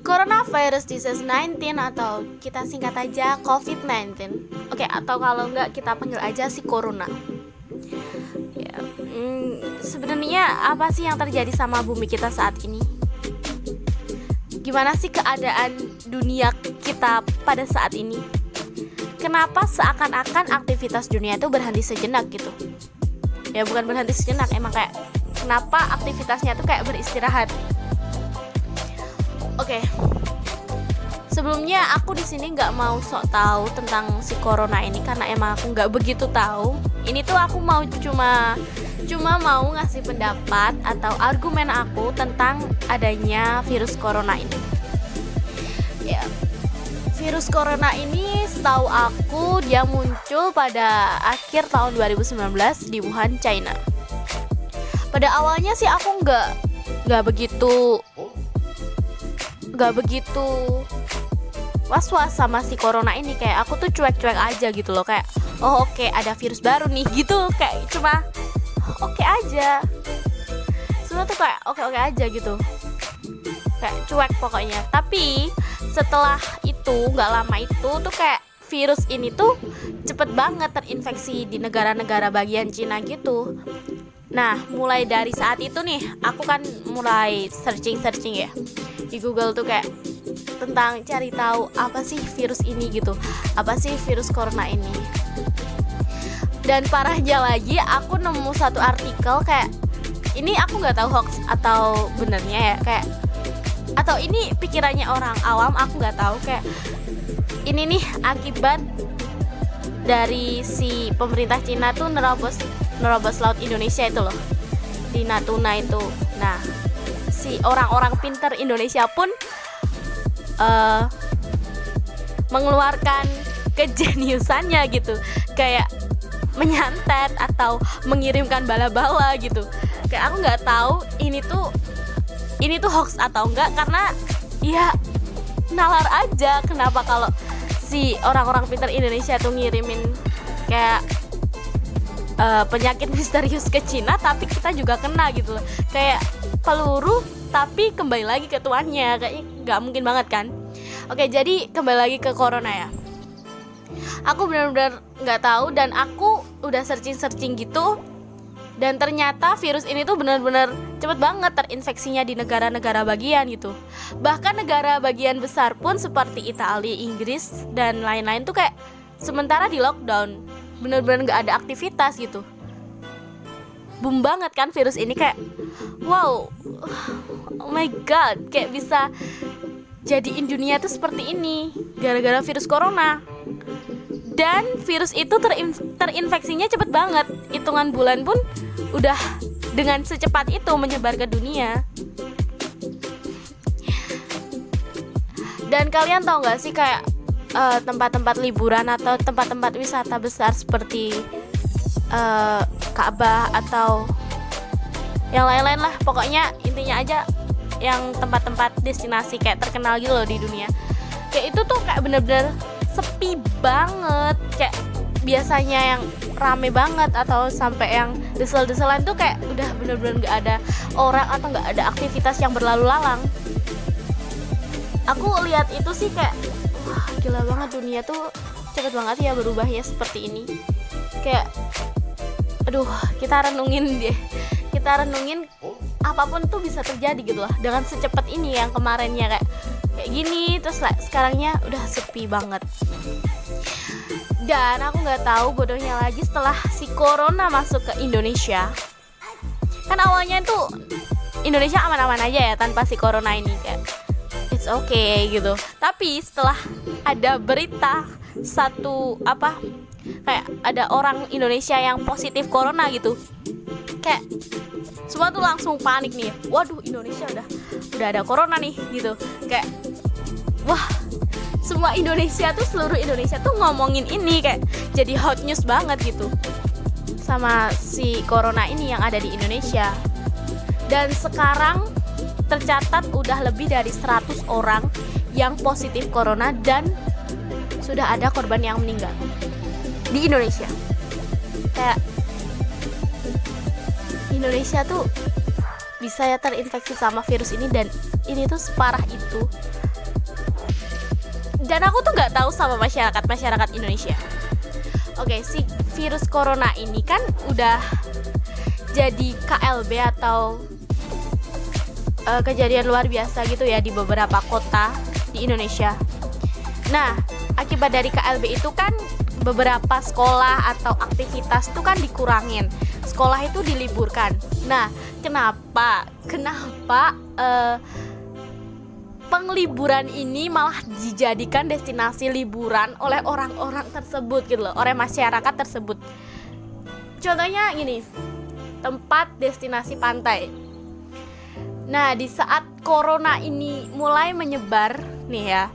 Coronavirus disease 19 atau kita singkat aja COVID-19. Oke, atau kalau enggak kita panggil aja si Corona. Ya, sebenarnya apa sih yang terjadi sama bumi kita saat ini? Gimana sih keadaan dunia kita pada saat ini? Kenapa seakan-akan aktivitas dunia itu berhenti sejenak gitu? Ya bukan berhenti sejenak, emang kayak kenapa aktivitasnya tuh kayak beristirahat? Oke. Sebelumnya aku di sini nggak mau sok tahu tentang si corona ini karena emang aku nggak begitu tahu. Ini tuh aku mau cuma mau ngasih pendapat atau argumen aku tentang adanya virus corona ini. Ya, virus corona ini setahu aku dia muncul pada akhir tahun 2019 di Wuhan, China. Pada awalnya sih aku nggak begitu was-was sama si corona ini, kayak aku tuh cuek-cuek aja gitu loh, kayak oh oke, ada virus baru nih gitu, kayak cuma oke aja, semua tuh kayak oke aja gitu, kayak cuek pokoknya. Tapi setelah itu nggak lama itu tuh kayak virus ini tuh cepet banget terinfeksi di negara-negara bagian Cina gitu. Nah, mulai dari saat itu nih, aku kan mulai searching ya di Google tuh kayak tentang cari tahu apa sih virus ini gitu, apa sih virus corona ini. Dan parahnya lagi, aku nemu satu artikel kayak ini aku nggak tahu hoax atau benernya ya, kayak atau ini pikirannya orang awam, aku nggak tahu, kayak ini nih akibat dari si pemerintah Cina tuh nerobos laut Indonesia itu loh, di Natuna itu. Nah, si orang-orang pinter Indonesia pun mengeluarkan kejeniusannya gitu, kayak menyantet atau mengirimkan bala-bala gitu. Kayak aku nggak tahu ini tuh hoax atau enggak, karena ya nalar aja kenapa kalau si orang-orang pinter Indonesia tuh ngirimin kayak penyakit misterius ke Cina, tapi kita juga kena gitu loh, kayak peluru tapi kembali lagi ke tuannya, kayaknya nggak mungkin banget kan. Oke, jadi kembali lagi ke corona ya. Aku benar-benar nggak tahu dan aku udah searching gitu, dan ternyata virus ini tuh benar-benar cepet banget terinfeksinya di negara-negara bagian gitu. Bahkan negara bagian besar pun seperti Italia, Inggris dan lain-lain tuh kayak sementara di lockdown, benar-benar nggak ada aktivitas gitu. Boom banget kan virus ini, kayak wow, oh my god, kayak bisa jadiin dunia tuh seperti ini gara-gara virus corona. Dan virus itu terinfeksinya cepet banget, hitungan bulan pun udah dengan secepat itu menyebar ke dunia. Dan kalian tahu nggak sih kayak tempat-tempat liburan atau tempat-tempat wisata besar seperti Ka'bah atau yang lain-lain lah, pokoknya intinya aja yang tempat-tempat destinasi kayak terkenal gitu loh di dunia, kayak itu tuh kayak bener-bener sepi banget. Kayak biasanya yang rame banget atau sampai yang desel-deselan tuh kayak udah bener-bener gak ada orang atau gak ada aktivitas yang berlalu lalang. Aku lihat itu sih kayak wah gila banget, dunia tuh cepet banget ya berubahnya seperti ini. Kayak aduh, kita renungin apapun tuh bisa terjadi gitu lah dengan secepat ini. Yang kemarinnya kayak gini, terus sekarangnya udah sepi banget. Dan aku nggak tahu bodohnya lagi, setelah si corona masuk ke Indonesia, kan awalnya itu Indonesia aman-aman aja ya tanpa si corona ini, kayak it's okay gitu. Tapi setelah ada berita kayak ada orang Indonesia yang positif corona gitu, kayak semua tuh langsung panik nih, waduh Indonesia udah ada corona nih gitu. Kayak wah, semua Indonesia tuh, seluruh Indonesia tuh ngomongin ini, kayak jadi hot news banget gitu sama si corona ini yang ada di Indonesia. Dan sekarang tercatat udah lebih dari 100 orang yang positif corona dan sudah ada korban yang meninggal di Indonesia. Kayak Indonesia tuh bisa ya terinfeksi sama virus ini, dan ini tuh separah itu. Dan aku tuh nggak tahu sama masyarakat Indonesia. Oke, si virus corona ini kan udah jadi KLB atau kejadian luar biasa gitu ya di beberapa kota di Indonesia. Nah, akibat dari KLB itu kan beberapa sekolah atau aktivitas tuh kan dikurangin, sekolah itu diliburkan. Nah, kenapa pengliburan ini malah dijadikan destinasi liburan oleh orang-orang tersebut gitu loh, oleh masyarakat tersebut. Contohnya gini, tempat destinasi pantai. Nah, di saat corona ini mulai menyebar nih ya,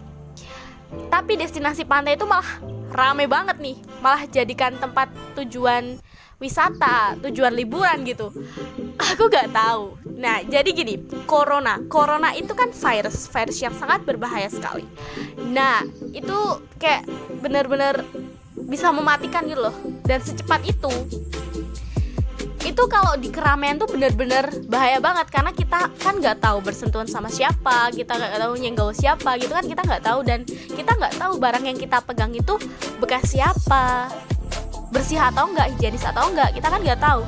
tapi destinasi pantai itu malah rame banget nih, malah jadikan tempat tujuan wisata, tujuan liburan gitu. Aku gak tahu. Nah, jadi gini, corona itu kan virus yang sangat berbahaya sekali. Nah, itu kayak bener-bener bisa mematikan gitu loh. Dan secepat itu kalau di keramaian tuh bener-bener bahaya banget, karena kita kan nggak tahu bersentuhan sama siapa, kita nggak tahu nyenggol siapa gitu kan, kita nggak tahu, dan kita nggak tahu barang yang kita pegang itu bekas siapa, bersih atau enggak, higienis atau enggak, kita kan nggak tahu.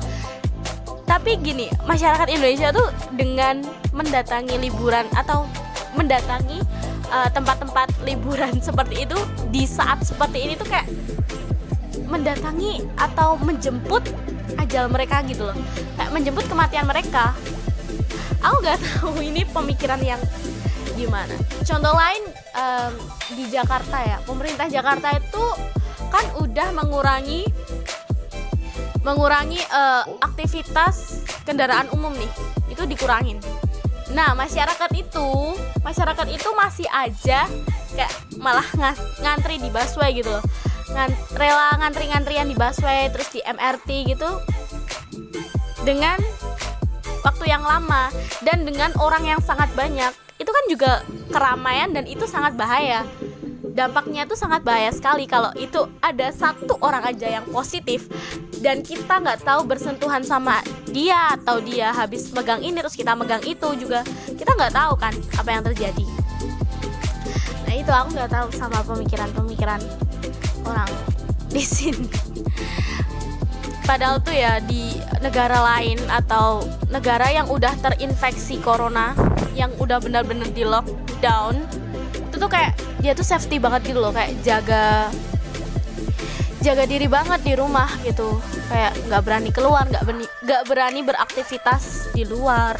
Tapi gini, masyarakat Indonesia tuh dengan mendatangi liburan atau mendatangi tempat-tempat liburan seperti itu di saat seperti ini tuh kayak mendatangi atau menjemput ajal mereka gitu loh, kayak menjemput kematian mereka. Aku nggak tahu ini pemikiran yang gimana. Contoh lain di Jakarta ya, pemerintah Jakarta itu kan udah mengurangi aktivitas kendaraan umum nih, itu dikurangin. Nah, masyarakat itu masih aja kayak malah ngantri di busway gitu loh, rela ngantri-ngantrian di busway, terus di MRT gitu, dengan waktu yang lama dan dengan orang yang sangat banyak. Itu kan juga keramaian dan itu sangat bahaya. Dampaknya tuh sangat bahaya sekali kalau itu ada satu orang aja yang positif dan kita nggak tahu bersentuhan sama dia, atau dia habis megang ini terus kita megang itu juga, kita nggak tahu kan apa yang terjadi. Nah, itu aku nggak tahu sama pemikiran orang di sini. Padahal tuh ya di negara lain atau negara yang udah terinfeksi corona, yang udah benar-benar di lockdown, itu tuh kayak dia tuh safety banget gitu loh, kayak jaga diri banget di rumah gitu, kayak nggak berani keluar, nggak berani beraktivitas di luar.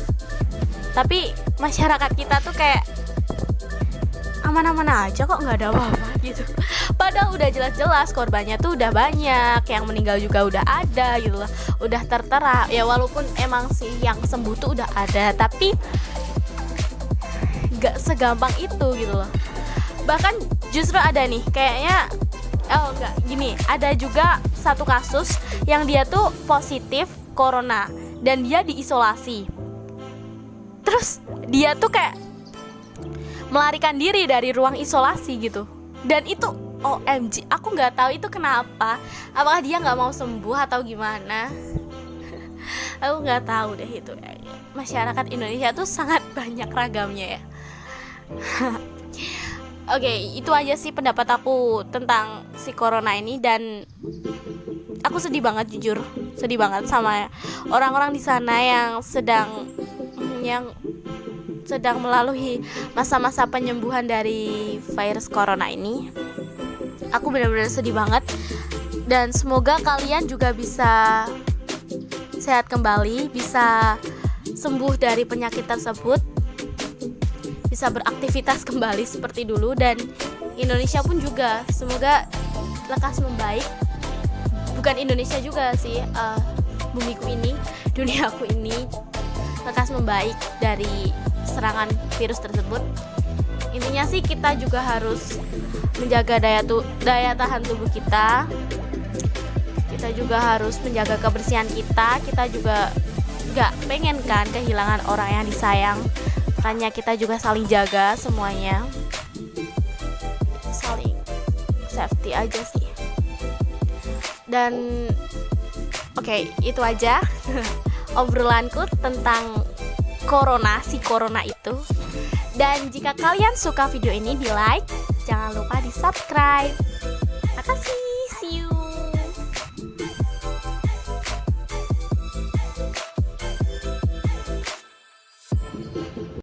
Tapi masyarakat kita tuh kayak aman-aman aja kok, nggak ada apa-apa gitu. Padahal udah jelas-jelas korbannya tuh udah banyak, yang meninggal juga udah ada gitu loh, udah tertera ya, walaupun emang sih yang sembuh tuh udah ada, tapi nggak segampang itu gitu loh. Bahkan justru ada nih kayaknya, ada juga satu kasus yang dia tuh positif corona dan dia diisolasi, terus dia tuh kayak melarikan diri dari ruang isolasi gitu. Dan itu OMG, aku nggak tahu itu kenapa, apakah dia nggak mau sembuh atau gimana. Aku nggak tahu deh itu. Masyarakat Indonesia tuh sangat banyak ragamnya ya. Oke, itu aja sih pendapat aku tentang si corona ini, dan aku sedih banget, jujur sedih banget sama orang-orang di sana yang sedang melalui masa-masa penyembuhan dari virus corona ini. Aku benar-benar sedih banget, dan semoga kalian juga bisa sehat kembali, bisa sembuh dari penyakit tersebut, bisa beraktivitas kembali seperti dulu, dan Indonesia pun juga semoga lekas membaik. Bukan Indonesia juga sih, bumiku ini, duniaku ini lekas membaik dari serangan virus tersebut. Intinya sih kita juga harus menjaga daya tahan tubuh kita. Kita juga harus menjaga kebersihan kita. Kita juga gak pengen kan kehilangan orang yang disayang. Makanya kita juga saling jaga semuanya, saling safety aja sih. Dan oke, itu aja obrolanku tentang si corona itu. Dan jika kalian suka video ini, di like, jangan lupa di subscribe. Makasih.